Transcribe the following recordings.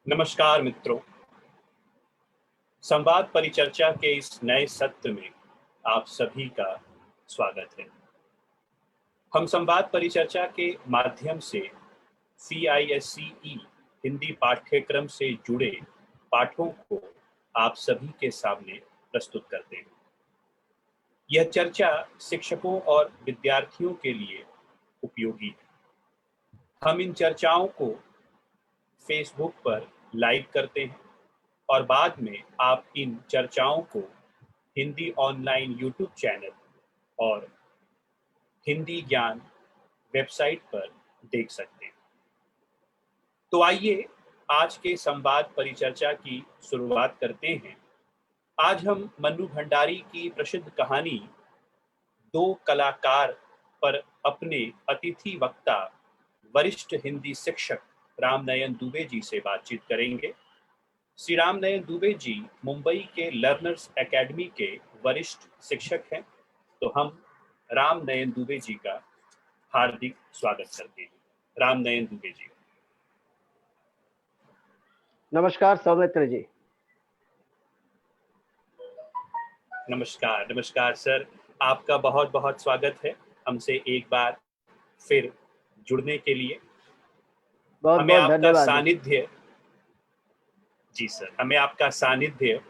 नमस्कार मित्रों। संवाद परिचर्चा के इस नए सत्र में आप सभी का स्वागत है। हम संवाद परिचर्चा के माध्यम से CISCE हिंदी पाठ्यक्रम से जुड़े पाठों को आप सभी के सामने प्रस्तुत करते हैं। यह चर्चा शिक्षकों और विद्यार्थियों के लिए उपयोगी है। हम इन चर्चाओं को फेसबुक पर लाइव करते हैं और बाद में आप इन चर्चाओं को हिंदी ऑनलाइन यूट्यूब चैनल और हिंदी ज्ञान वेबसाइट पर देख सकते हैं। तो आइए आज के संवाद परिचर्चा की शुरुआत करते हैं। आज हम मन्नू भंडारी की प्रसिद्ध कहानी दो कलाकार पर अपने अतिथि वक्ता वरिष्ठ हिंदी शिक्षक रामनयन दुबे जी से बातचीत करेंगे। श्री रामनयन दुबे जी मुंबई के लर्नर्स एकेडमी के वरिष्ठ शिक्षक हैं। तो हम रामनयन दुबे जी का हार्दिक स्वागत करते हैं। रामनयन दुबे जी। नमस्कार सौमित्र जी। नमस्कार नमस्कार सर, आपका बहुत बहुत स्वागत है हमसे एक बार फिर जुड़ने के लिए। बहुत हमें बहुत आपका धन्यवाद सानिध्य, जी सर, हमें आपका सानिध्य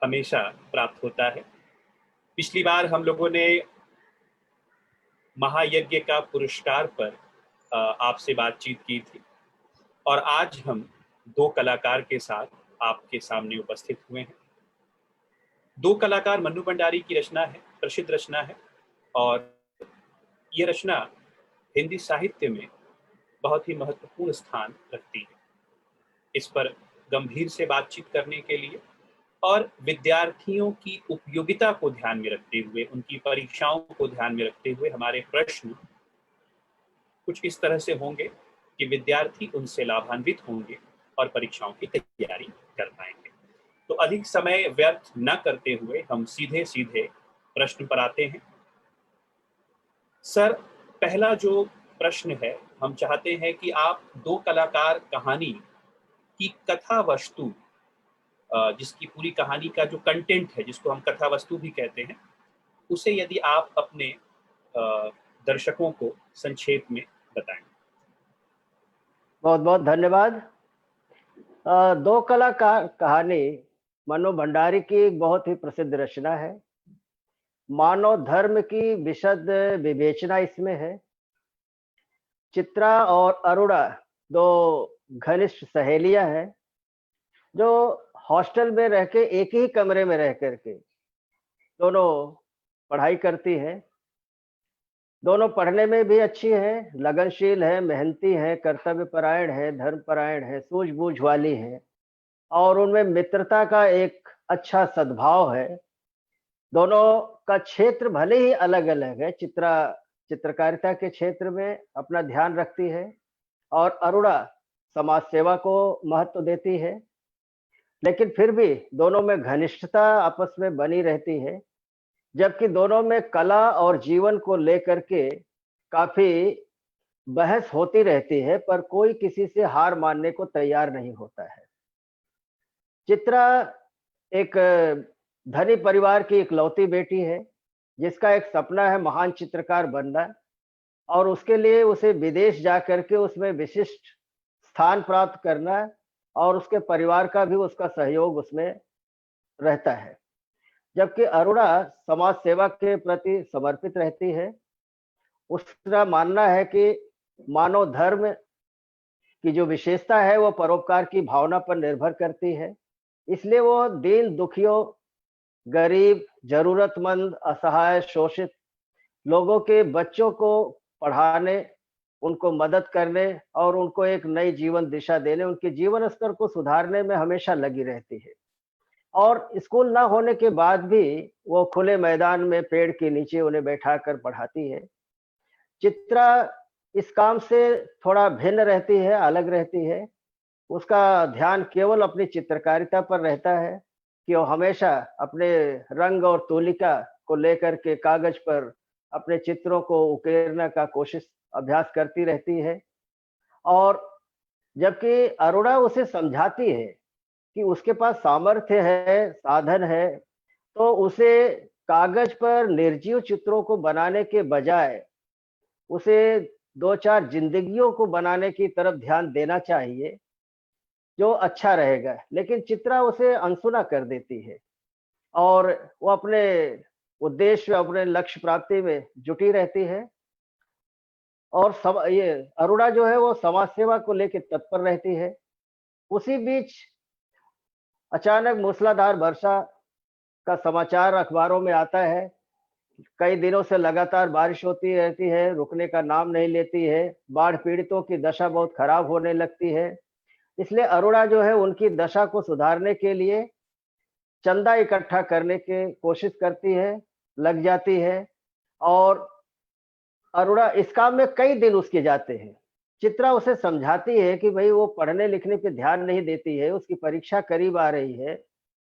हमेशा प्राप्त होता है। पिछली बार हम लोगों ने महायज्ञ का पुरस्कार पर आपसे बातचीत की थी और आज हम दो कलाकार के साथ आपके सामने उपस्थित हुए हैं। दो कलाकार मन्नू भंडारी की रचना है, प्रसिद्ध रचना है और ये रचना हिंदी साहित्य में बहुत ही महत्वपूर्ण स्थान रखती है। इस पर गंभीर से बातचीत करने के लिए और विद्यार्थियों की उपयोगिता को ध्यान में रखते हुए, उनकी परीक्षाओं को ध्यान में रखते हुए हमारे प्रश्न कुछ इस तरह से होंगे कि विद्यार्थी उनसे लाभान्वित होंगे और परीक्षाओं की तैयारी कर पाएंगे। तो अधिक समय व्यर्थ न करते हुए हम सीधे सीधे प्रश्न पर आते हैं। सर, पहला जो प्रश्न है, हम चाहते हैं कि आप दो कलाकार कहानी की कथा वस्तु, जिसकी पूरी कहानी का जो कंटेंट है, जिसको हम कथा वस्तु भी कहते हैं, उसे यदि आप अपने दर्शकों को संक्षेप में बताएं। बहुत बहुत धन्यवाद। दो कलाकार कहानी मन्नू भंडारी की एक बहुत ही प्रसिद्ध रचना है। मानव धर्म की विशद विवेचना इसमें है। चित्रा और अरुणा दो घनिष्ठ सहेलियां हैं जो हॉस्टल में रह के एक ही कमरे में रह करके दोनों पढ़ाई करती हैं। दोनों पढ़ने में भी अच्छी है, लगनशील है, मेहनती है, कर्तव्यपरायण है, धर्मपरायण है, सूझबूझ वाली है और उनमें मित्रता का एक अच्छा सद्भाव है। दोनों का क्षेत्र भले ही अलग-अलग है। चित्रा चित्रकारिता के क्षेत्र में अपना ध्यान रखती है और अरुणा समाज सेवा को महत्व देती है, लेकिन फिर भी दोनों में घनिष्ठता आपस में बनी रहती है। जबकि दोनों में कला और जीवन को लेकर के काफी बहस होती रहती है, पर कोई किसी से हार मानने को तैयार नहीं होता है। चित्रा एक धनी परिवार की इकलौती बेटी है, जिसका एक सपना है महान चित्रकार बनना और उसके लिए उसे विदेश जा करके उसमें विशिष्ट स्थान प्राप्त करना और उसके परिवार का भी उसका सहयोग उसमें रहता है। जबकि अरुणा समाज सेवा के प्रति समर्पित रहती है। उसका मानना है कि मानव धर्म की जो विशेषता है वो परोपकार की भावना पर निर्भर करती है। इसलिए वो दीन दुखियों, गरीब, जरूरतमंद, असहाय, शोषित लोगों के बच्चों को पढ़ाने, उनको मदद करने और उनको एक नई जीवन दिशा देने, उनके जीवन स्तर को सुधारने में हमेशा लगी रहती है। और स्कूल ना होने के बाद भी वो खुले मैदान में पेड़ के नीचे उन्हें बैठाकर पढ़ाती है। चित्रा इस काम से थोड़ा भिन्न रहती है, अलग रहती है। उसका ध्यान केवल अपनी चित्रकारिता पर रहता है कि वो हमेशा अपने रंग और तूलिका को लेकर के कागज पर अपने चित्रों को उकेरने का अभ्यास करती रहती है। और जबकि अरुणा उसे समझाती है कि उसके पास सामर्थ्य है, साधन है, तो उसे कागज पर निर्जीव चित्रों को बनाने के बजाय उसे 2-4 जिंदगियों को बनाने की तरफ ध्यान देना चाहिए, जो अच्छा रहेगा। लेकिन चित्रा उसे अनसुना कर देती है और वो अपने उद्देश्य, अपने लक्ष्य प्राप्ति में जुटी रहती है। और ये अरुणा जो है वो समाज सेवा को लेके तत्पर रहती है। उसी बीच अचानक मूसलाधार वर्षा का समाचार अखबारों में आता है। कई दिनों से लगातार बारिश होती रहती है, रुकने का नाम नहीं लेती है। बाढ़ पीड़ितों की दशा बहुत खराब होने लगती है। इसलिए अरुणा जो है उनकी दशा को सुधारने के लिए चंदा इकट्ठा करने की कोशिश करती है, लग जाती है। और अरुणा इस काम में कई दिन उसके जाते हैं। चित्रा उसे समझाती है कि भई वो पढ़ने लिखने पे ध्यान नहीं देती है, उसकी परीक्षा करीब आ रही है।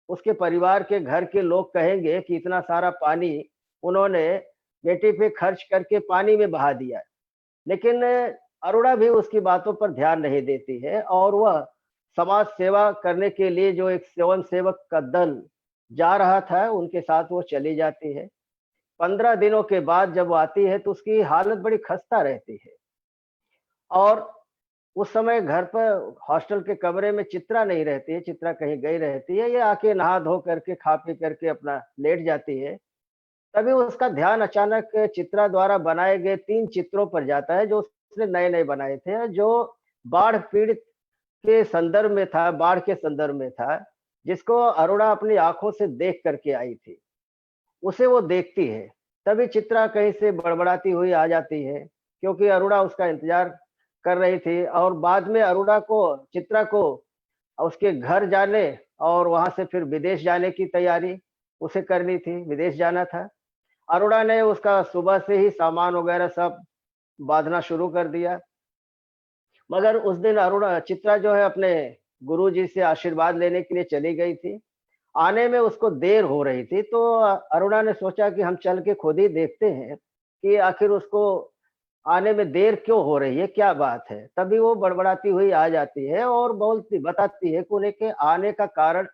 उसके परिवार के घर के लोग कहेंगे कि इतना सारा पानी उन्होंने बेटी पे खर्च करके पानी में बहा दिया। लेकिन अरुणा भी उसकी बातों पर ध्यान नहीं देती है और वह समाज सेवा करने के लिए जो एक स्वयं सेवक का दल जा रहा था, उनके साथ वो चली जाती है। 15 दिनों के बाद जब वो आती है तो उसकी हालत बड़ी खस्ता रहती है और उस समय घर पर हॉस्टल के कमरे में चित्रा नहीं रहती है, चित्रा कहीं गई रहती है। ये आके नहा धो करके, खा पी करके अपना लेट जाती है। तभी उसका ध्यान अचानक चित्रा द्वारा बनाए गए 3 चित्रों पर जाता है, जो उसने नए-नए बनाए थे, जो बाढ़ पीड़ित के संदर्भ में था, बाढ़ के संदर्भ में था, जिसको अरुणा अपनी आँखों से देख कर के आई थी। उसे वो देखती है, तभी चित्रा कहीं से बड़बड़ाती हुई आ जाती है, क्योंकि अरुणा उसका इंतज़ार कर रही थी और बाद में अरुणा को, चित्रा को उसके घर जाने और वहाँ से फिर विदेश जाने की तैयारी उसे करनी थी, विदेश जाना था। अरुणा ने उसका सुबह से ही सामान वगैरह सब बाँधना शुरू कर दिया। मगर उस दिन अरुणा, चित्रा जो है अपने गुरुजी से आशीर्वाद लेने के लिए चली गई थी। आने में उसको देर हो रही थी, तो अरुणा ने सोचा कि हम चल के खुद ही देखते हैं कि आखिर उसको आने में देर क्यों हो रही है, क्या बात है? तभी वो बड़बड़ाती हुई आ जाती है और बोलती बताती है कि उन्हें के आने का कारण,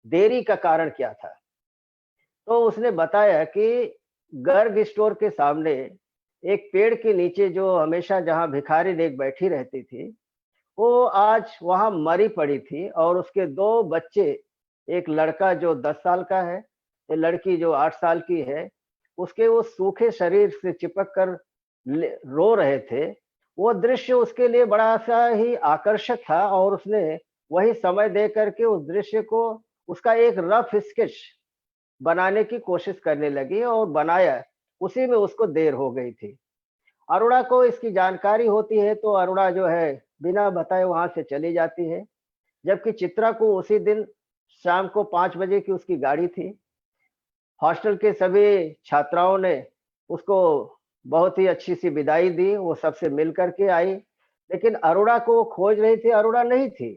देरी का कारण क्या था। तो उसने बताया कि गर्ग स्टोर के सामने एक पेड़ के नीचे जो हमेशा जहाँ भिखारिन एक बैठी रहती थी, वो आज वहाँ मरी पड़ी थी और उसके 2 बच्चे, एक लड़का जो 10 साल का है, एक लड़की जो 8 साल की है, उसके वो सूखे शरीर से चिपक कर रो रहे थे। वो दृश्य उसके लिए बड़ा-सा ही आकर्षक था और उसने वही समय दे कर के उस दृश्य को, उसका एक रफ स्केच बनाने की कोशिश करने लगी और बनाया। उसी में उसको देर हो गई थी। अरुणा को इसकी जानकारी होती है तो अरुणा जो है बिना बताए वहाँ से चली जाती है। जबकि चित्रा को उसी दिन शाम को 5 बजे की उसकी गाड़ी थी। हॉस्टल के सभी छात्राओं ने उसको बहुत ही अच्छी-सी विदाई दी, वो सबसे मिल कर के आई। लेकिन अरुणा को वो खोज रही थी, अरुणा नहीं थी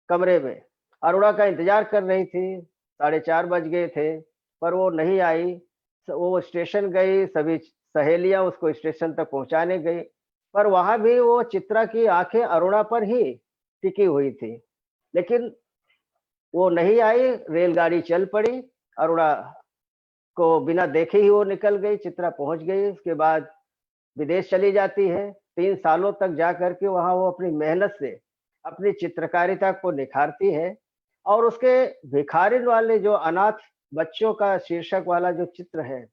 कमरे में। अरुणा का इंतज़ार कर रही थी, साढ़े 4 बज गए थे, पर वो नहीं आई। वो स्टेशन गई, सभी सहेलियाँ उसको स्टेशन तक पहुँचाने गई, पर वहाँ भी वो चित्रा की आँखें अरुणा पर ही टिकी हुई थी। लेकिन वो नहीं आई, रेलगाड़ी चल पड़ी, अरुणा को बिना देखे ही वो निकल गई, चित्रा पहुँच गई, उसके बाद विदेश चली जाती है। 3 सालों तक जा कर के वहाँ वो अपनी मेहनत से अपनी चित्रकारिता को निखारती है और उसके भिखारिन वाले जो अनाथ बच्चों का शीर्षक वाला जो चित्र है,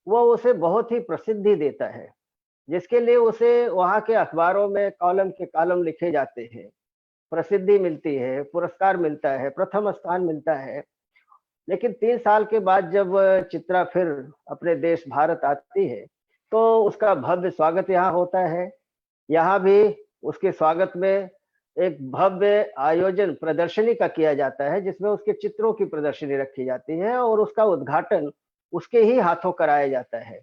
वो उसे बहुत ही प्रसिद्धि देता है, जिसके लिए उसे वहाँ के अखबारों में कॉलम के कॉलम लिखे जाते हैं, प्रसिद्धि मिलती है, पुरस्कार मिलता है, प्रथम स्थान मिलता है। लेकिन 3 साल के बाद जब चित्रा फिर अपने देश भारत आती है, तो उसका भव्य स्वागत यहाँ होता है। यहाँ भी उसके स्वागत में एक भव्य आयोजन प्रदर्शनी का किया जाता है, जिसमें उसके चित्रों की प्रदर्शनी रखी जाती है और उसका उद्घाटन उसके ही हाथों कराया जाता है।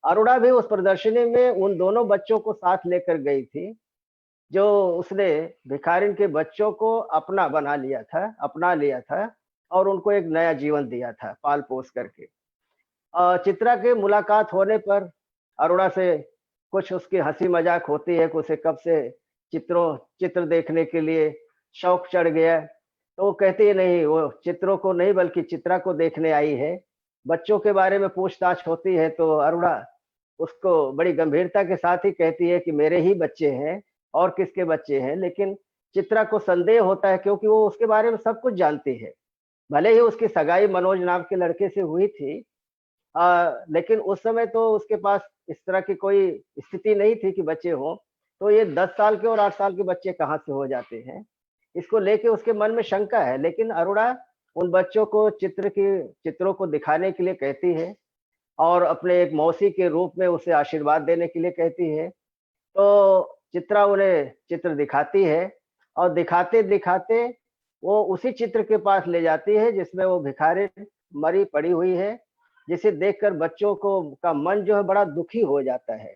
अरुणा भी उस प्रदर्शनी में उन दोनों बच्चों को साथ लेकर गई थी, जो उसने भिखारिन के बच्चों को अपना बना लिया था, अपना लिया था और उनको एक नया जीवन दिया था, पाल-पोस करके। चित्रा के मुलाकात होने पर अरुणा से कुछ उसकी हँसी-मज़ाक होती है कि उसे कब से चित्र देखने के लिए शौक चढ़ गया। तो वो कहती है नहीं, वो चित्रों को नहीं बल्कि चित्रा को देखने आई है। बच्चों के बारे में पूछताछ होती है तो अरुणा उसको बड़ी गंभीरता के साथ ही कहती है कि मेरे ही बच्चे हैं और किसके बच्चे हैं। लेकिन चित्रा को संदेह होता है क्योंकि वो उसके बारे में सब कुछ जानती है। भले ही उसकी सगाई मनोज नाम के लड़के से हुई थी, लेकिन उस समय तो उसके पास इस तरह की कोई स्थिति नहीं थी कि बच्चे हों। तो ये 10 साल के और 8 साल के बच्चे कहाँ से हो जाते हैं? इसको लेके उसके मन में शंका है। लेकिन अरुणा उन बच्चों को चित्रों को दिखाने के लिए कहती है और अपने एक मौसी के रूप में उसे आशीर्वाद देने के लिए कहती है। तो चित्रा उन्हें चित्र दिखाती है और दिखाते-दिखाते वो उसी चित्र के पास ले जाती है जिसमें वो भिखारिन मरी पड़ी हुई है, जिसे देखकर बच्चों को का मन जो है बड़ा दुखी हो जाता है।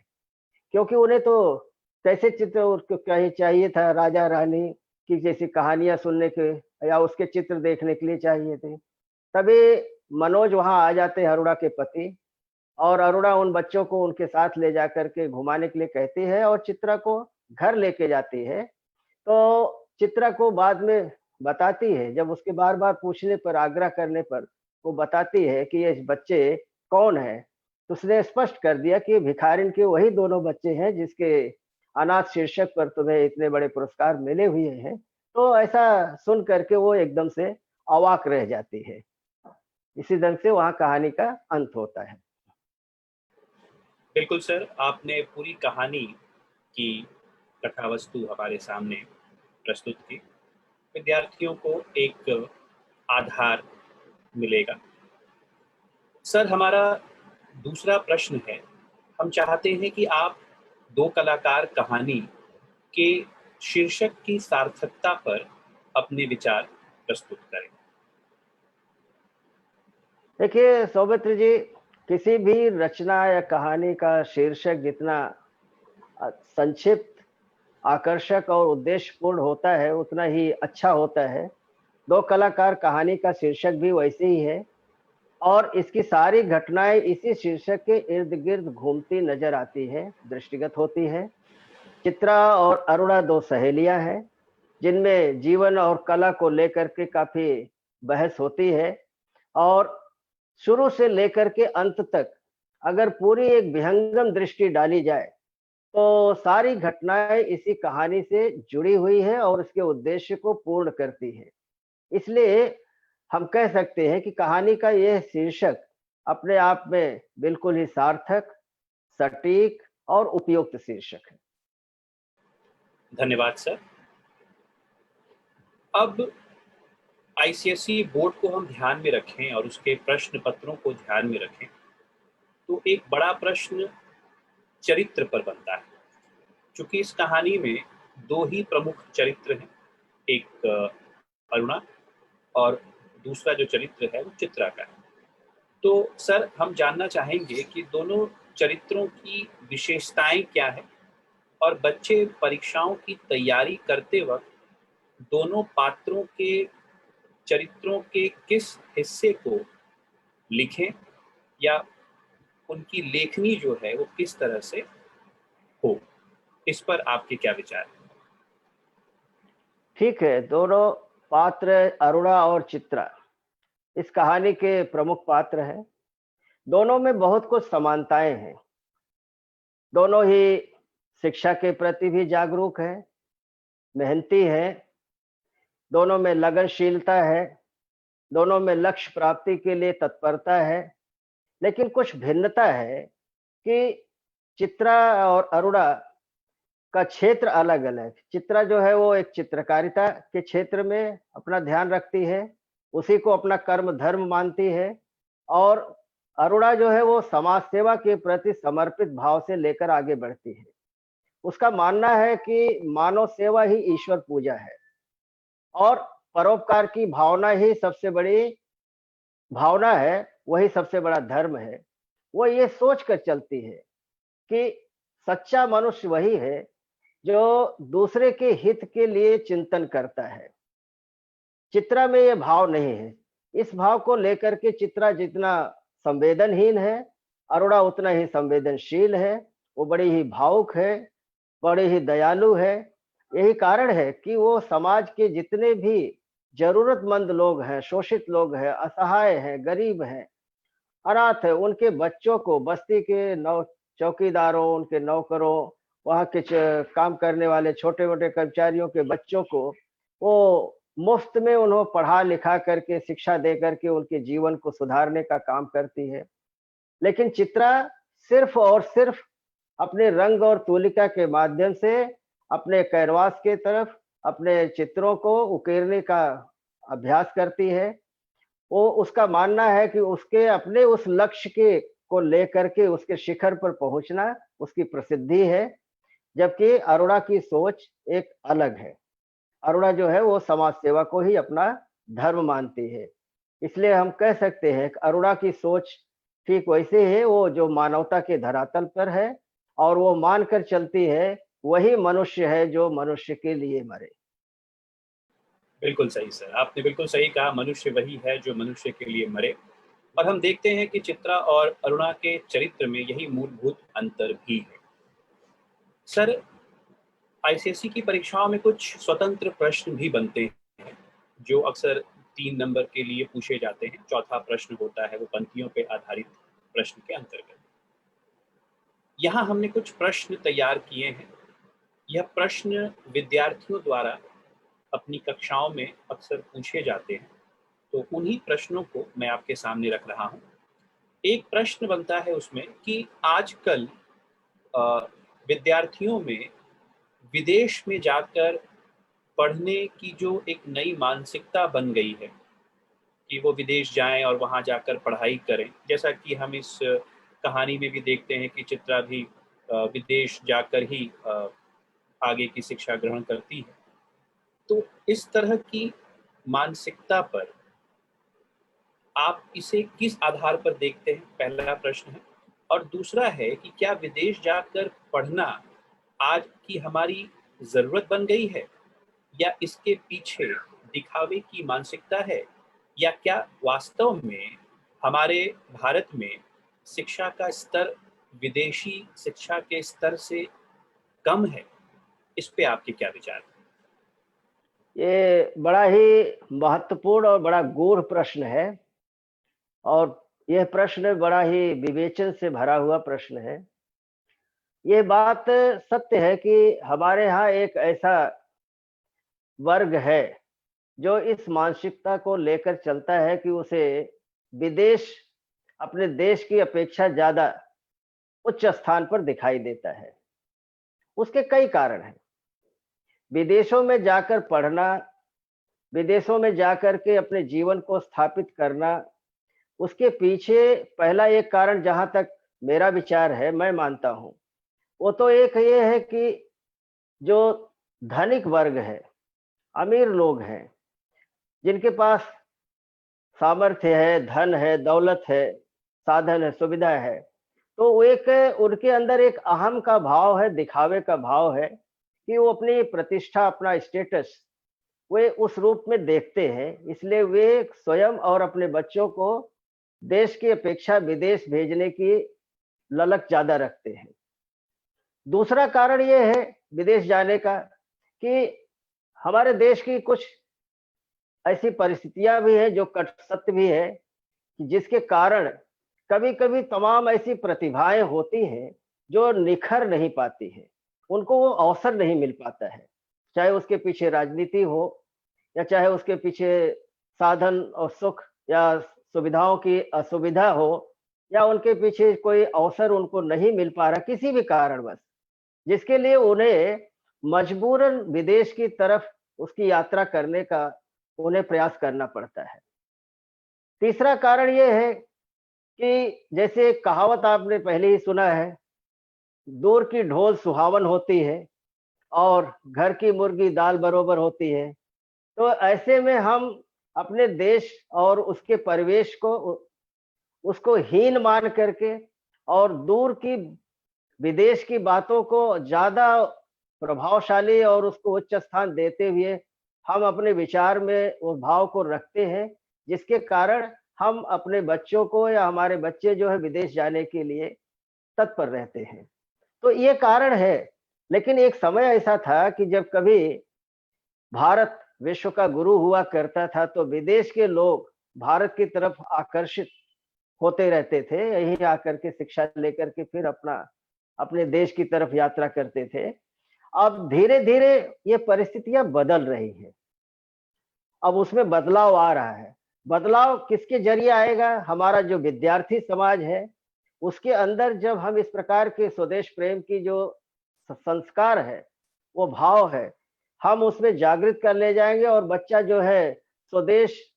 क्योंकि उन्हें तो कैसे चित्र उसको कहीं चाहिए था, राजा-रानी की जैसी कहानियाँ सुनने के या उसके चित्र देखने के लिए चाहिए थे। तभी मनोज वहाँ आ जाते हैं, अरुणा के पति, और अरुणा उन बच्चों को उनके साथ ले जाकर के घुमाने के लिए कहती है और चित्रा को घर लेके जाती है। तो चित्रा को बाद में बताती है, जब उसके बार-बार पूछने पर, आग्रह करने पर वो बताती है कि ये बच्चे कौन हैं, तो उसने स्पष्ट कर दिया कि ये भिखारिन के वही दोनों बच्चे हैं जिसके अनाथ शीर्षक पर तुम्हें इतने बड़े पुरस्कार मिले हुए हैं। तो ऐसा सुन कर के वो एकदम से अवाक रह जाती है। इसी ढंग से वहाँ कहानी का अंत होता है। बिल्कुल सर, आपने पूरी कहानी की कथावस्तु हमारे सामने प्रस्तुत की। विद्यार्थियों को एक आधार मिलेगा। सर, हमारा दूसरा प्रश्न है, हम चाहते हैं कि आप दो कलाकार कहानी के शीर्षक की सार्थकता पर अपने विचार प्रस्तुत करें। देखिए सौमित्र जी, किसी भी रचना या कहानी का शीर्षक जितना संक्षिप्त, आकर्षक और उद्देश्यपूर्ण होता है, उतना ही अच्छा होता है। दो कलाकार कहानी का शीर्षक भी वैसे ही है और इसकी सारी घटनाएं इसी शीर्षक के इर्द-गिर्द घूमती नजर आती है, दृष्टिगत होती है। चित्रा और अरुणा दो सहेलियां हैं, जिनमें जीवन और कला को लेकर के काफी बहस होती है और शुरू से लेकर के अंत तक अगर पूरी एक विहंगम दृष्टि डाली जाए तो सारी घटनाएं इसी कहानी से जुड़ी हुई है और उसके उद्देश्य को पूर्ण करती है। इसलिए हम कह सकते हैं कि कहानी का यह शीर्षक अपने आप में बिल्कुल ही सार्थक, सटीक और उपयुक्त शीर्षक है। धन्यवाद सर। अब आईसीएसई बोर्ड को हम ध्यान में रखें और उसके प्रश्न पत्रों को ध्यान में रखें तो एक बड़ा प्रश्न चरित्र पर बनता है। चूंकि इस कहानी में दो ही प्रमुख चरित्र हैं, एक अरुणा और दूसरा जो चरित्र है वो चित्रा का है। तो सर, हम जानना चाहेंगे कि दोनों चरित्रों की विशेषताएं क्या है और बच्चे परीक्षाओं की तैयारी करते वक्त दोनों पात्रों के चरित्रों के किस हिस्से को लिखें या उनकी लेखनी जो है वो किस तरह से हो, इस पर आपके क्या विचार हैं? ठीक है, दोनों पात्र अरुणा और चित्रा इस कहानी के प्रमुख पात्र हैं। दोनों में बहुत कुछ समानताएं हैं। दोनों ही शिक्षा के प्रति भी जागरूक हैं, मेहनती हैं, दोनों में लगनशीलता है, दोनों में लक्ष्य प्राप्ति के लिए तत्परता है। लेकिन कुछ भिन्नता है कि चित्रा और अरुणा का क्षेत्र अलग-अलग। चित्रा जो है वो एक चित्रकारिता के क्षेत्र में अपना ध्यान रखती है, उसी को अपना कर्म धर्म मानती है और अरुणा जो है वो समाज सेवा के प्रति समर्पित भाव से लेकर आगे बढ़ती है। उसका मानना है कि मानव सेवा ही ईश्वर पूजा है और परोपकार की भावना ही सबसे बड़ी भावना है, वही सबसे बड़ा धर्म है। वो ये सोच कर चलती है कि सच्चा मनुष्य वही है जो दूसरे के हित के लिए चिंतन करता है। चित्रा में ये भाव नहीं है। इस भाव को लेकर के चित्रा जितना संवेदनहीन है, अरुणा उतना ही संवेदनशील है। वो बड़ी ही भावुक है, बड़ी ही दयालु है। यही कारण है कि वो समाज के जितने भी जरूरतमंद लोग हैं, शोषित लोग हैं, असहाय हैं, गरीब हैं, अनाथ है, उनके बच्चों को बस्ती के नौ चौकीदारों, उनके नौकरों, वहाँ के काम करने वाले छोटे-मोटे कर्मचारियों के बच्चों को वो मुफ्त में उन्हें पढ़ा लिखा करके, शिक्षा दे करके उनके जीवन को सुधारने का काम करती है। लेकिन चित्रा सिर्फ और सिर्फ अपने रंग और तूलिका के माध्यम से अपने कैनवास के तरफ अपने चित्रों को उकेरने का अभ्यास करती है। वो उसका मानना है कि उसके अपने उस लक्ष्य के को लेकर के उसके शिखर पर पहुंचना उसकी प्रसिद्धि है, जबकि अरुणा की सोच एक अलग है। अरुणा जो है वो समाज सेवा को ही अपना धर्म मानती है। इसलिए हम कह सकते हैं कि अरुणा की सोच ठीक वैसे है, वो जो मानवता के धरातल पर है और वो मानकर चलती है, वही मनुष्य है जो मनुष्य के लिए मरे। बिल्कुल सही सर, आपने बिल्कुल सही कहा, मनुष्य वही है जो मनुष्य के लिए मरे। और हम देखते हैं कि चित्रा और अरुणा के चरित्र में यही मूलभूत अंतर भी है। सर, आईसीएसई की परीक्षाओं में कुछ स्वतंत्र प्रश्न भी बनते हैं, जो अक्सर 3 नंबर के लिए पूछे जाते हैं। चौथा प्रश्न होता है वो पंक्तियों पे आधारित प्रश्न के अंतर्गत। यहाँ हमने कुछ प्रश्न तैयार किए हैं। यह प्रश्न विद्यार्थियों द्वारा अपनी कक्षाओं में अक्सर पूछे जाते हैं, तो उन्हीं प्रश्नों को मैं आपके सामने रख रहा हूँ। एक प्रश्न बनता है उसमें कि आजकल अ, विद्यार्थियों में विदेश में जाकर पढ़ने की जो एक नई मानसिकता बन गई है कि वो विदेश जाएं और वहाँ जाकर पढ़ाई करें, जैसा कि हम इस कहानी में भी देखते हैं कि चित्रा भी विदेश जाकर ही आगे की शिक्षा ग्रहण करती है। तो इस तरह की मानसिकता पर आप इसे किस आधार पर देखते हैं, पहला प्रश्न है। और दूसरा है कि क्या विदेश जाकर पढ़ना आज की हमारी ज़रूरत बन गई है, या इसके पीछे दिखावे की मानसिकता है, या क्या वास्तव में हमारे भारत में शिक्षा का स्तर विदेशी शिक्षा के स्तर से कम है? इस पे आपके क्या विचार हैं? ये बड़ा ही महत्वपूर्ण और बड़ा गूढ़ प्रश्न है और यह प्रश्न बड़ा ही विवेचन से भरा हुआ प्रश्न है। ये बात सत्य है कि हमारे यहाँ एक ऐसा वर्ग है जो इस मानसिकता को लेकर चलता है कि उसे विदेश अपने देश की अपेक्षा ज़्यादा उच्च स्थान पर दिखाई देता है। उसके कई कारण हैं। विदेशों में जाकर पढ़ना, विदेशों में जाकर के अपने जीवन को स्थापित करना, उसके पीछे पहला एक कारण जहाँ तक मेरा विचार है, मैं मानता हूँ, वो तो एक ये है कि जो धनिक वर्ग है, अमीर लोग हैं, जिनके पास सामर्थ्य है, धन है, दौलत है, साधन है, सुविधा है, तो वो एक उनके अंदर एक अहम का भाव है, दिखावे का भाव है कि वो अपनी प्रतिष्ठा, अपना स्टेटस वे उस रूप में देखते हैं। इसलिए वे स्वयं और अपने बच्चों को देश की अपेक्षा विदेश भेजने की ललक ज़्यादा रखते हैं। दूसरा कारण ये है विदेश जाने का कि हमारे देश की कुछ ऐसी परिस्थितियां भी हैं जो कट सत्य भी है कि जिसके कारण कभी-कभी तमाम ऐसी प्रतिभाएं होती हैं जो निखर नहीं पाती हैं। उनको वो अवसर नहीं मिल पाता है। चाहे उसके पीछे राजनीति हो या चाहे उसके पीछे साधन और सुख या सुविधाओं की असुविधा हो या उनके पीछे कोई अवसर उनको नहीं मिल पा रहा किसी भी कारणवश, जिसके लिए उन्हें मजबूरन विदेश की तरफ उसकी यात्रा करने का उन्हें प्रयास करना पड़ता है। तीसरा कारण ये है कि जैसे एक कहावत आपने पहले ही सुना है, दूर की ढोल सुहावन होती है और घर की मुर्गी दाल बरोबर होती है। तो ऐसे में हम अपने देश और उसके परिवेश को उसको हीन मान करके और दूर की विदेश की बातों को ज़्यादा प्रभावशाली और उसको उच्च स्थान देते हुए हम अपने विचार में उस भाव को रखते हैं, जिसके कारण हम अपने बच्चों को या हमारे बच्चे जो है विदेश जाने के लिए तत्पर रहते हैं। तो ये कारण है लेकिन एक समय ऐसा था कि जब कभी भारत विश्व का गुरु हुआ करता था तो विदेश के लोग भारत की तरफ आकर्षित होते रहते थे, यहीं आकर के शिक्षा लेकर के फिर अपने देश की तरफ यात्रा करते थे। अब धीरे-धीरे ये परिस्थितियां बदल रही हैं। अब उसमें बदलाव आ रहा है। बदलाव किसके ज़रिए आएगा? हमारा जो विद्यार्थी समाज है, उसके अंदर जब हम इस प्रकार के स्वदेश प्रेम की जो संस्कार है, वो भाव है, हम उसमें जागृत कर ले जाएँगे और बच्चा जो है स्वदेश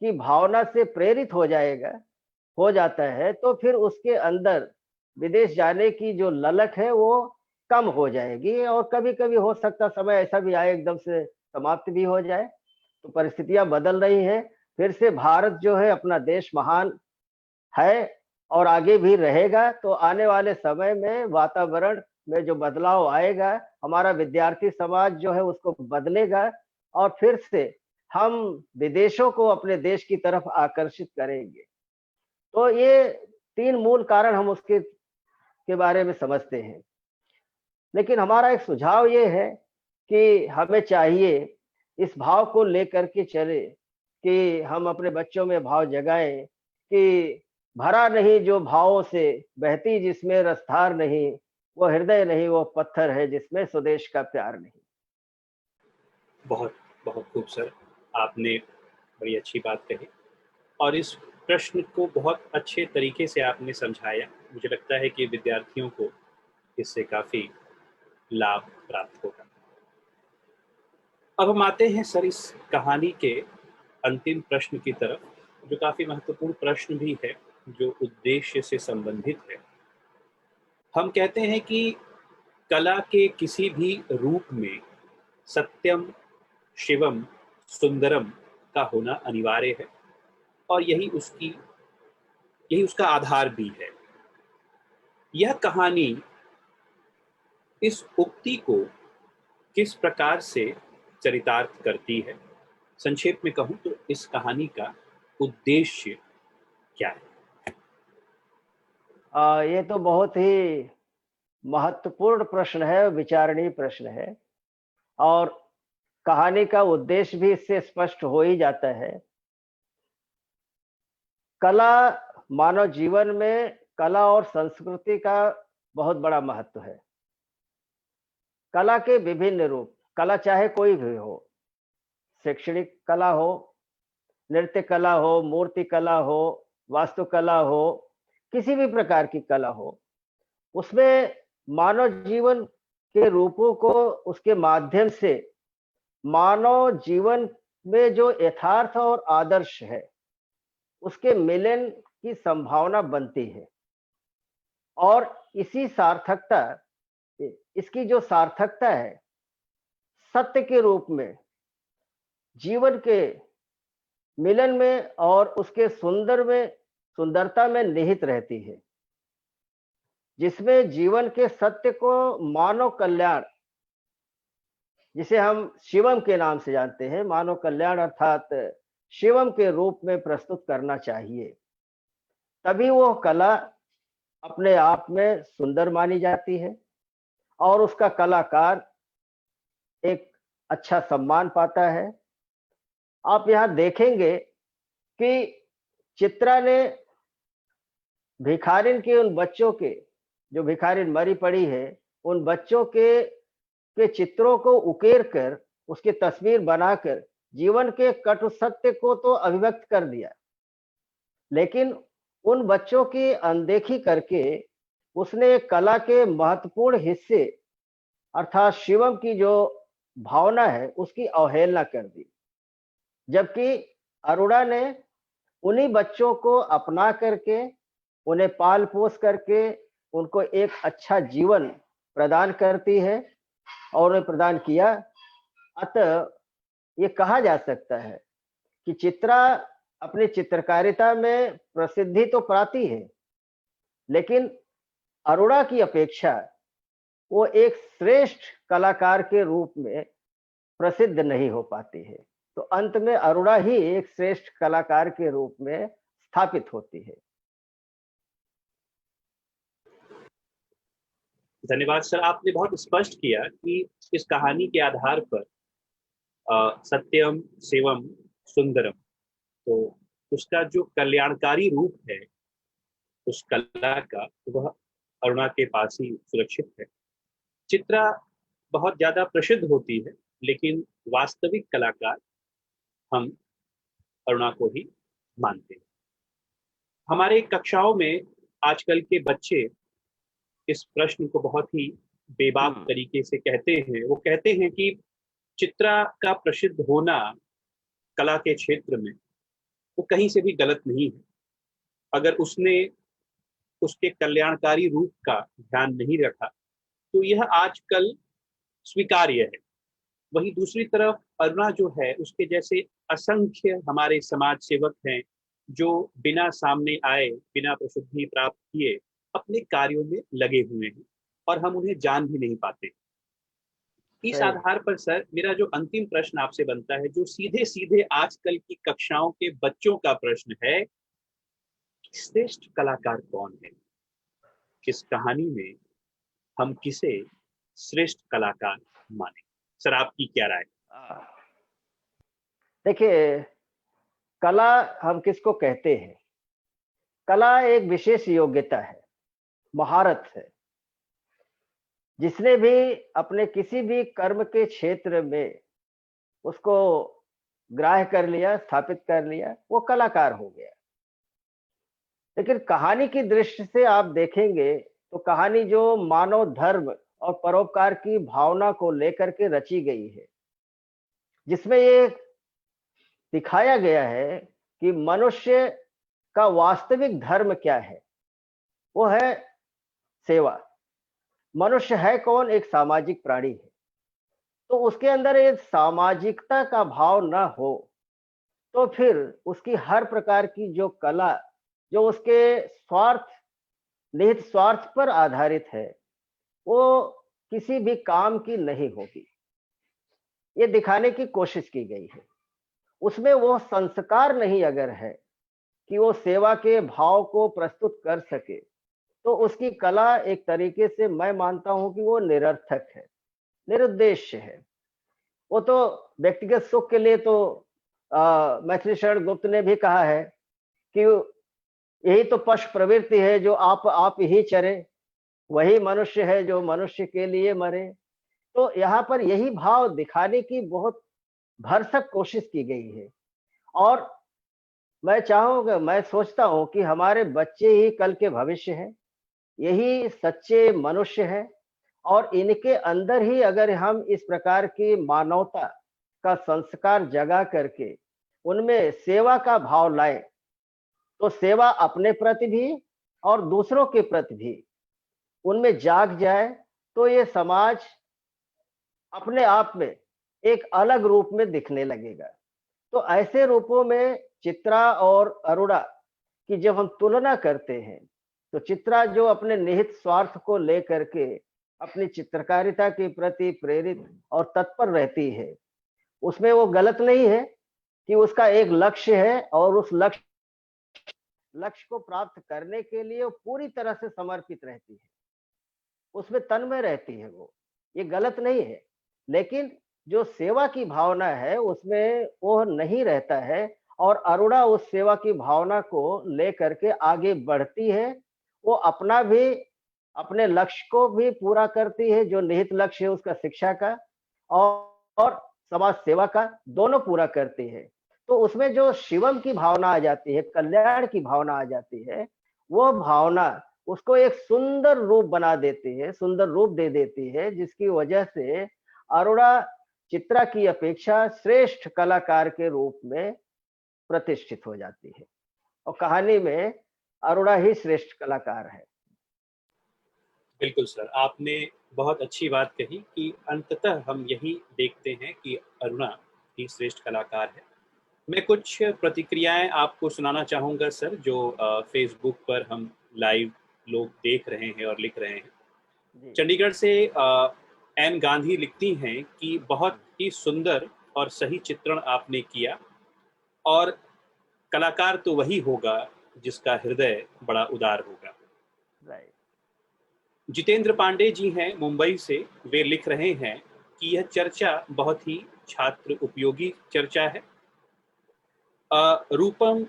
की भावना से प्रेरित हो जाता है, तो फिर उसके अंदर विदेश जाने की जो ललक है वो कम हो जाएगी और कभी-कभी हो सकता समय ऐसा भी आए एकदम से समाप्त भी हो जाए। तो परिस्थितियाँ बदल रही हैं, फिर से भारत जो है अपना देश महान है और आगे भी रहेगा, तो आने वाले समय में वातावरण में जो बदलाव आएगा, हमारा विद्यार्थी समाज जो है उसको बदलेगा और फिर से हम विदेशों को अपने देश की तरफ आकर्षित करेंगे। तो ये 3 मूल कारण हम उसके के बारे में समझते हैं। लेकिन हमारा एक सुझाव ये है कि हमें चाहिए इस भाव को लेकर के चले कि हम अपने बच्चों में भाव जगाएँ कि भरा नहीं जो भावों से, बहती जिसमें रसधार नहीं, वो हृदय नहीं वो पत्थर है जिसमें स्वदेश का प्यार नहीं। बहुत बहुत खूब सर, आपने बड़ी अच्छी बात कही और इस प्रश्न को बहुत अच्छे तरीके से आपने समझाया। मुझे लगता है कि विद्यार्थियों को इससे काफ़ी लाभ प्राप्त होगा। अब हम आते हैं सर इस कहानी के अंतिम प्रश्न की तरफ, जो काफ़ी महत्वपूर्ण प्रश्न भी है, जो उद्देश्य से संबंधित है। हम कहते हैं कि कला के किसी भी रूप में सत्यम, शिवम, सुंदरम का होना अनिवार्य है और यही उसका आधार भी है। यह कहानी इस उक्ति को किस प्रकार से चरितार्थ करती है? संक्षेप में कहूं तो इस कहानी का उद्देश्य क्या है? ये तो बहुत ही महत्वपूर्ण प्रश्न है, विचारणीय प्रश्न है और कहानी का उद्देश्य भी इससे स्पष्ट हो ही जाता है। कला मानव जीवन में कला और संस्कृति का बहुत बड़ा महत्व है। कला के विभिन्न रूप, कला चाहे कोई भी हो, शैक्षणिक कला हो, नृत्य कला हो, मूर्ति कला हो, वास्तुकला हो, किसी भी प्रकार की कला हो, उसमें मानव जीवन के रूपों को उसके माध्यम से मानव जीवन में जो यथार्थ और आदर्श है, उसके मिलन की संभावना बनती है और इसी सार्थकता इसकी जो सार्थकता है, सत्य के रूप में, जीवन के मिलन में और उसके सुंदरता में निहित रहती है, जिसमें जीवन के सत्य को मानव कल्याण, जिसे हम शिवम के नाम से जानते हैं, मानव कल्याण अर्थात शिवम के रूप में प्रस्तुत करना चाहिए। तभी वो कला अपने आप में सुंदर मानी जाती है और उसका कलाकार एक अच्छा सम्मान पाता है। आप यहाँ देखेंगे कि चित्रा ने भिखारिन के उन बच्चों के, जो भिखारिन मरी पड़ी है, उन बच्चों के चित्रों को उकेर कर, उसकी तस्वीर बनाकर जीवन के कटु सत्य को तो अभिव्यक्त कर दिया, लेकिन उन बच्चों की अनदेखी करके उसने कला के महत्वपूर्ण हिस्से अर्थात शिवम की जो भावना है उसकी अवहेलना कर दी। जबकि अरुणा ने उन्हीं बच्चों को अपना करके, उन्हें पाल पोस करके उनको एक अच्छा जीवन प्रदान करती है और उन्हें प्रदान किया। अतः ये कहा जा सकता है कि चित्रा अपनी चित्रकारिता में प्रसिद्धि तो पाती है, लेकिन अरुणा की अपेक्षा वो एक श्रेष्ठ कलाकार के रूप में प्रसिद्ध नहीं हो पाती है। तो अंत में अरुणा ही एक श्रेष्ठ कलाकार के रूप में स्थापित होती है। धन्यवाद सर, आपने बहुत स्पष्ट किया कि इस कहानी के आधार पर सत्यम शिवम सुंदरम, तो उसका जो कल्याणकारी रूप है उस कला का, वह अरुणा के पास ही सुरक्षित है। चित्रा बहुत ज्यादा प्रसिद्ध होती है, लेकिन वास्तविक कलाकार हम अरुणा को ही मानते हैं। हमारे कक्षाओं में आजकल के बच्चे इस प्रश्न को बहुत ही बेबाक तरीके से कहते हैं। वो कहते हैं कि चित्रा का प्रसिद्ध होना कला के क्षेत्र में वो कहीं से भी गलत नहीं है, अगर उसने उसके कल्याणकारी रूप का ध्यान नहीं रखा तो यह आजकल स्वीकार्य है। वहीं दूसरी तरफ अरुणा जो है, उसके जैसे असंख्य हमारे समाज सेवक हैं जो बिना सामने आए, बिना प्रसिद्धि प्राप्त किए अपने कार्यों में लगे हुए हैं और हम उन्हें जान भी नहीं पाते। इस आधार पर सर, मेरा जो अंतिम प्रश्न आपसे बनता है, जो सीधे सीधे आजकल की कक्षाओं के बच्चों का प्रश्न है, श्रेष्ठ कलाकार कौन है? इस कहानी में हम किसे श्रेष्ठ कलाकार माने? सर, आपकी क्या राय? देखिए, कला हम किसको कहते हैं? कला एक विशेष योग्यता है, महारत है। जिसने भी अपने किसी भी कर्म के क्षेत्र में उसको ग्राह्य कर लिया, स्थापित कर लिया, वो कलाकार हो गया। लेकिन कहानी की दृष्टि से आप देखेंगे तो कहानी जो मानव धर्म और परोपकार की भावना को लेकर के रची गई है, जिसमें ये दिखाया गया है कि मनुष्य का वास्तविक धर्म क्या है, वो है सेवा। मनुष्य है कौन? एक सामाजिक प्राणी है। तो उसके अंदर एक सामाजिकता का भाव न हो तो फिर उसकी हर प्रकार की जो कला, जो उसके स्वार्थ, निहित स्वार्थ पर आधारित है, वो किसी भी काम की नहीं होगी। ये दिखाने की कोशिश की गई है। उसमें वो संस्कार नहीं अगर है कि वो सेवा के भाव को प्रस्तुत कर सके, तो उसकी कला एक तरीके से मैं मानता हूं कि वो निरर्थक है, निरुद्देश्य है। वो तो व्यक्तिगत सुख के लिए तो मैथिली शरण गुप्त ने भी कहा है कि यही तो पशु प्रवृत्ति है जो आप ही चरे, वही मनुष्य है जो मनुष्य के लिए मरे। तो यहाँ पर यही भाव दिखाने की बहुत भरसक कोशिश की गई है। और मैं सोचता हूँ कि हमारे बच्चे ही कल के भविष्य हैं, यही सच्चे मनुष्य हैं, और इनके अंदर ही अगर हम इस प्रकार की मानवता का संस्कार जगा करके उनमें सेवा का भाव लाएं, तो सेवा अपने प्रति भी और दूसरों के प्रति भी उनमें जाग जाए, तो ये समाज अपने आप में एक अलग रूप में दिखने लगेगा। तो ऐसे रूपों में चित्रा और अरुणा की जब हम तुलना करते हैं, तो चित्रा जो अपने निहित स्वार्थ को लेकर के अपनी चित्रकारिता के प्रति प्रेरित और तत्पर रहती है, उसमें वो गलत नहीं है कि उसका एक लक्ष्य है और उस लक्ष्य को प्राप्त करने के लिए वो पूरी तरह से समर्पित रहती है, उसमें तन्मय रहती है। वो ये गलत नहीं है, लेकिन जो सेवा की भावना है उसमें वो नहीं रहता है, और अरुणा उस सेवा की भावना को लेकर के आगे बढ़ती है। वो अपना भी, अपने लक्ष्य को भी पूरा करती है, जो निहित लक्ष्य है उसका शिक्षा का और समाज सेवा का, दोनों पूरा करती है। तो उसमें जो शिवम की भावना आ जाती है, कल्याण की भावना आ जाती है, वो भावना उसको एक सुंदर रूप बना देती है, सुंदर रूप दे देती है, जिसकी वजह से अरुणा चित्रा की अपेक्षा श्रेष्ठ कलाकार के रूप में प्रतिष्ठित हो जाती है, और कहानी में अरुणा ही श्रेष्ठ कलाकार है। बिल्कुल सर, आपने बहुत अच्छी बात कही कि अंततः हम यही देखते हैं कि अरुणा ही श्रेष्ठ कलाकार है। मैं कुछ प्रतिक्रियाएं आपको सुनाना चाहूँगा सर, जो फेसबुक पर हम लाइव लोग देख रहे हैं और लिख रहे हैं। जी। चंडीगढ़ से एन गांधी लिखती हैं कि बहुत ही सुंदर और सही चित्रण आपने किया, और कलाकार तो वही होगा जिसका हृदय बड़ा उदार होगा। राइट। जितेंद्र पांडे जी हैं मुंबई से। वे लिख रहे हैं कि यह चर्चा बहुत ही छात्र उपयोगी चर्चा है। रूपम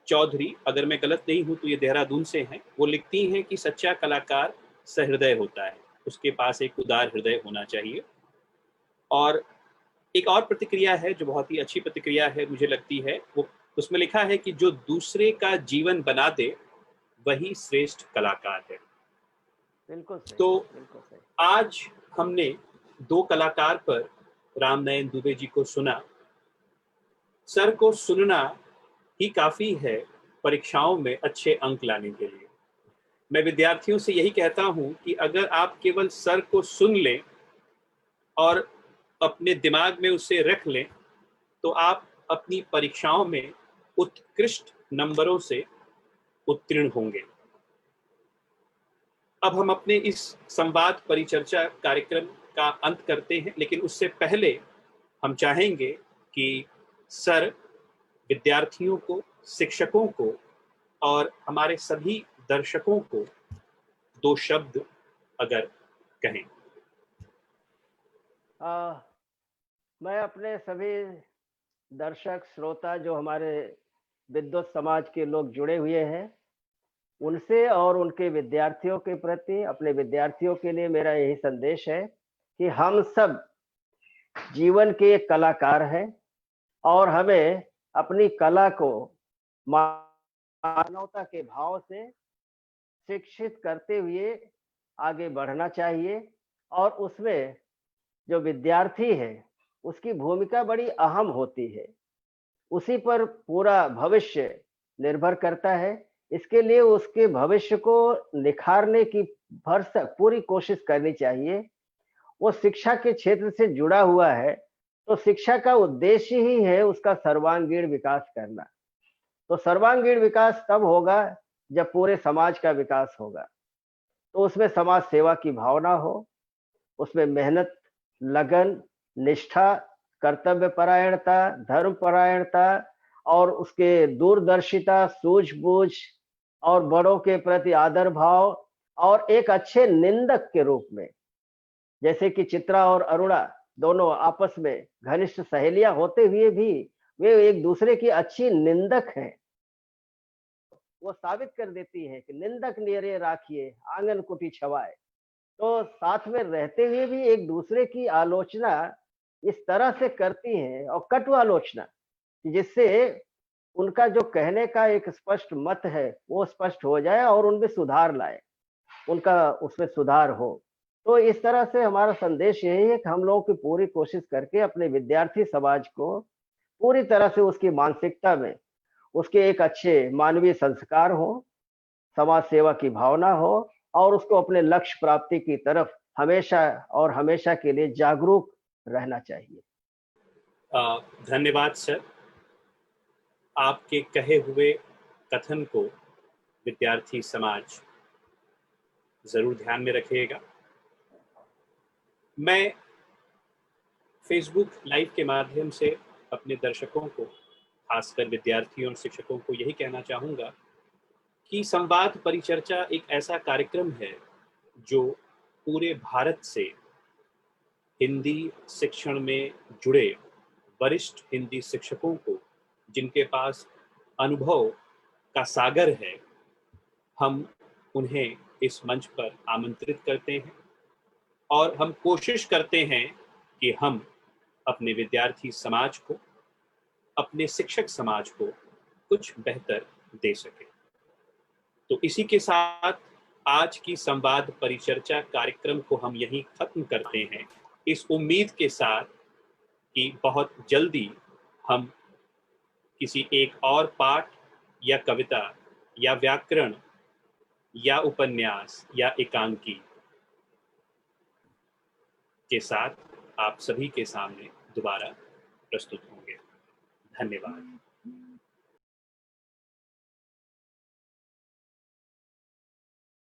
चौधरी, अगर मैं गलत नहीं हूं तो ये देहरादून से हैं, वो लिखती हैं कि सच्चा कलाकार सहृदय होता है, उसके पास एक उदार हृदय होना चाहिए। और एक और प्रतिक्रिया है जो बहुत ही अच्छी प्रतिक्रिया है मुझे लगती है, वो उसमें लिखा है कि जो दूसरे का जीवन बना दे वही श्रेष्ठ कलाकार है। बिल्कुल सही, तो बिल्कुल सही। आज हमने दो कलाकार पर, रामनयन दुबे जी को सुना। सर को सुनना ही काफी है परीक्षाओं में अच्छे अंक लाने के लिए। मैं विद्यार्थियों से यही कहता हूं कि अगर आप केवल सर को सुन लें और अपने दिमाग में उसे रख लें तो आप अपनी परीक्षाओं में उत्कृष्ट नंबरों से उत्तीर्ण होंगे। अब हम अपने इस संवाद परिचर्चा कार्यक्रम का अंत करते हैं, लेकिन उससे पहले हम चाहेंगे कि सर विद्यार्थियों को, शिक्षकों को और हमारे सभी दर्शकों को दो शब्द अगर कहें। मैं अपने सभी दर्शक श्रोता जो हमारे विद्वत समाज के लोग जुड़े हुए हैं उनसे और उनके विद्यार्थियों के प्रति, अपने विद्यार्थियों के लिए मेरा यही संदेश है कि हम सब जीवन के एक कलाकार हैं और हमें अपनी कला को मानवता के भाव से शिक्षित करते हुए आगे बढ़ना चाहिए। और उसमें जो विद्यार्थी है उसकी भूमिका बड़ी अहम होती है, उसी पर पूरा भविष्य निर्भर करता है। इसके लिए उसके भविष्य को निखारने की भरसक पूरी कोशिश करनी चाहिए। वो शिक्षा के क्षेत्र से जुड़ा हुआ है तो शिक्षा का उद्देश्य ही है उसका सर्वांगीण विकास करना। तो सर्वांगीण विकास तब होगा जब पूरे समाज का विकास होगा। तो उसमें समाज सेवा की भावना हो, उसमें मेहनत, लगन, निष्ठा, कर्तव्य परायणता, धर्म परायणता और उसके दूरदर्शिता, सूझबूझ और बड़ों के प्रति आदर भाव और एक अच्छे निंदक के रूप में, जैसे कि चित्रा और अरुणा दोनों आपस में घनिष्ठ सहेलियां होते हुए भी वे एक दूसरे की अच्छी निंदक हैं। वो साबित कर देती है कि निंदक नियरे राखिए आंगन कुटी छवाए। तो साथ में रहते हुए भी एक दूसरे की आलोचना इस तरह से करती हैं और कटु आलोचना कि जिससे उनका जो कहने का एक स्पष्ट मत है वो स्पष्ट हो जाए और उनमें सुधार लाए, उनका उसमें सुधार हो। तो इस तरह से हमारा संदेश यही है कि हम लोगों की पूरी कोशिश करके अपने विद्यार्थी समाज को पूरी तरह से उसकी मानसिकता में उसके एक अच्छे मानवीय संस्कार हो, समाज सेवा की भावना हो और उसको अपने लक्ष्य प्राप्ति की तरफ हमेशा और हमेशा के लिए जागरूक रहना चाहिए। धन्यवाद सर। आपके कहे हुए कथन को विद्यार्थी समाज जरूर ध्यान में रखिएगा। मैं फेसबुक लाइव के माध्यम से अपने दर्शकों को, खासकर विद्यार्थियों और शिक्षकों को यही कहना चाहूँगा कि संवाद परिचर्चा एक ऐसा कार्यक्रम है जो पूरे भारत से हिंदी शिक्षण में जुड़े वरिष्ठ हिंदी शिक्षकों को, जिनके पास अनुभव का सागर है, हम उन्हें इस मंच पर आमंत्रित करते हैं और हम कोशिश करते हैं कि हम अपने विद्यार्थी समाज को, अपने शिक्षक समाज को कुछ बेहतर दे सकें। तो इसी के साथ आज की संवाद परिचर्चा कार्यक्रम को हम यहीं खत्म करते हैं, इस उम्मीद के साथ कि बहुत जल्दी हम किसी एक और पाठ या कविता या व्याकरण या उपन्यास या एकांकी के साथ आप सभी के सामने दोबारा प्रस्तुत होंगे। धन्यवाद।